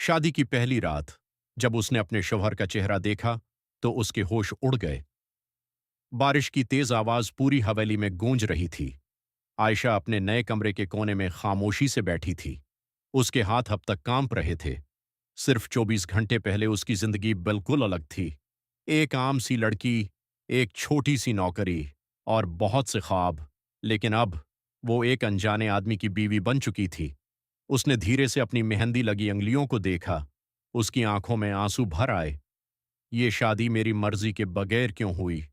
शादी की पहली रात जब उसने अपने शौहर का चेहरा देखा तो उसके होश उड़ गए। बारिश की तेज आवाज पूरी हवेली में गूंज रही थी। आयशा अपने नए कमरे के कोने में खामोशी से बैठी थी। उसके हाथ अब तक कांप रहे थे। सिर्फ 24 घंटे पहले उसकी जिंदगी बिल्कुल अलग थी। एक आम सी लड़की, एक छोटी सी नौकरी और बहुत से ख्वाब। लेकिन अब वो एक अनजाने आदमी की बीवी बन चुकी थी। उसने धीरे से अपनी मेहंदी लगी अंगुलियों को देखा। उसकी आंखों में आंसू भर आए। ये शादी मेरी मर्जी के बगैर क्यों हुई?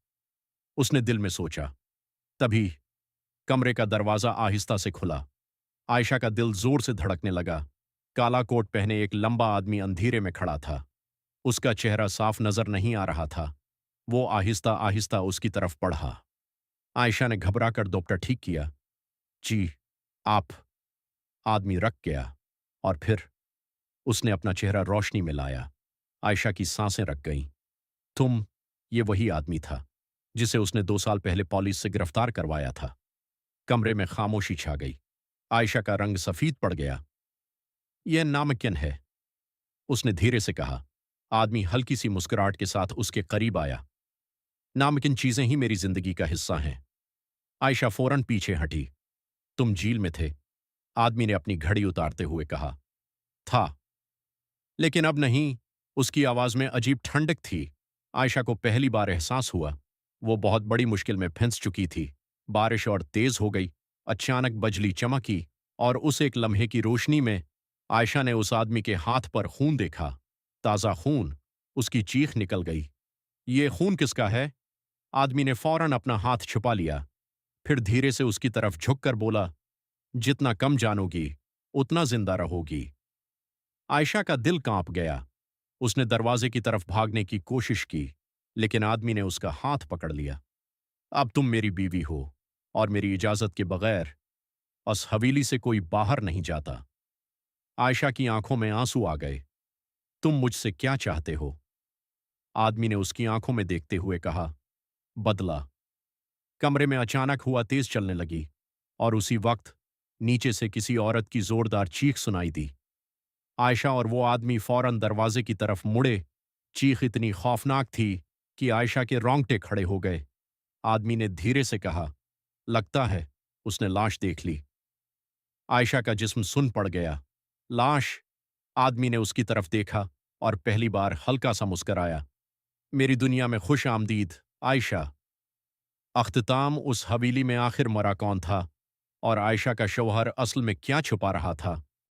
उसने दिल में सोचा। तभी कमरे का दरवाजा आहिस्ता से खुला। आयशा का दिल जोर से धड़कने लगा। काला कोट पहने एक लंबा आदमी अंधेरे में खड़ा था। उसका चेहरा साफ नजर नहीं आ रहा था। वो आहिस्ता आहिस्ता उसकी तरफ बढ़ा। आयशा ने घबराकर दोपटा ठीक किया। जी, आप। आदमी रख गया और फिर उसने अपना चेहरा रोशनी में लाया। आयशा की सांसें रक गईं। तुम, ये वही आदमी था जिसे उसने 2 साल पहले पुलिस से गिरफ्तार करवाया था। कमरे में खामोशी छा गई। आयशा का रंग सफेद पड़ गया। यह नामुमकिन है, उसने धीरे से कहा। आदमी हल्की सी मुस्कुराहट के साथ उसके करीब आया। नामुमकिन चीजें ही मेरी जिंदगी का हिस्सा हैं। आयशा फौरन पीछे हटी। तुम जेल में थे, आदमी ने अपनी घड़ी उतारते हुए कहा। था, लेकिन अब नहीं। उसकी आवाज में अजीब ठंडक थी। आयशा को पहली बार एहसास हुआ वो बहुत बड़ी मुश्किल में फंस चुकी थी। बारिश और तेज हो गई। अचानक बिजली चमकी और उस एक लम्हे की रोशनी में आयशा ने उस आदमी के हाथ पर खून देखा। ताजा खून। उसकी चीख निकल गई। ये खून किसका है? आदमी ने फौरन अपना हाथ छुपा लिया। फिर धीरे से उसकी तरफ झुककर बोला, जितना कम जानोगी उतना जिंदा रहोगी। आयशा का दिल कांप गया। उसने दरवाजे की तरफ भागने की कोशिश की, लेकिन आदमी ने उसका हाथ पकड़ लिया। अब तुम मेरी बीवी हो और मेरी इजाजत के बगैर उस हवेली से कोई बाहर नहीं जाता। आयशा की आंखों में आंसू आ गए। तुम मुझसे क्या चाहते हो? आदमी ने उसकी आंखों में देखते हुए कहा, बदला। कमरे में अचानक हुआ तेज चलने लगी और उसी वक्त नीचे से किसी औरत की जोरदार चीख सुनाई दी। आयशा और वो आदमी फौरन दरवाजे की तरफ मुड़े। चीख इतनी खौफनाक थी कि आयशा के रोंगटे खड़े हो गए। आदमी ने धीरे से कहा, लगता है उसने लाश देख ली। आयशा का जिस्म सुन पड़ गया। लाश? आदमी ने उसकी तरफ देखा और पहली बार हल्का सा मुस्कराया। मेरी दुनिया में खुश आमदीद, आयशा। अख्तिताम, उस हवेली में आखिर मरा कौन था और आयशा का शौहर असल में क्या छुपा रहा था?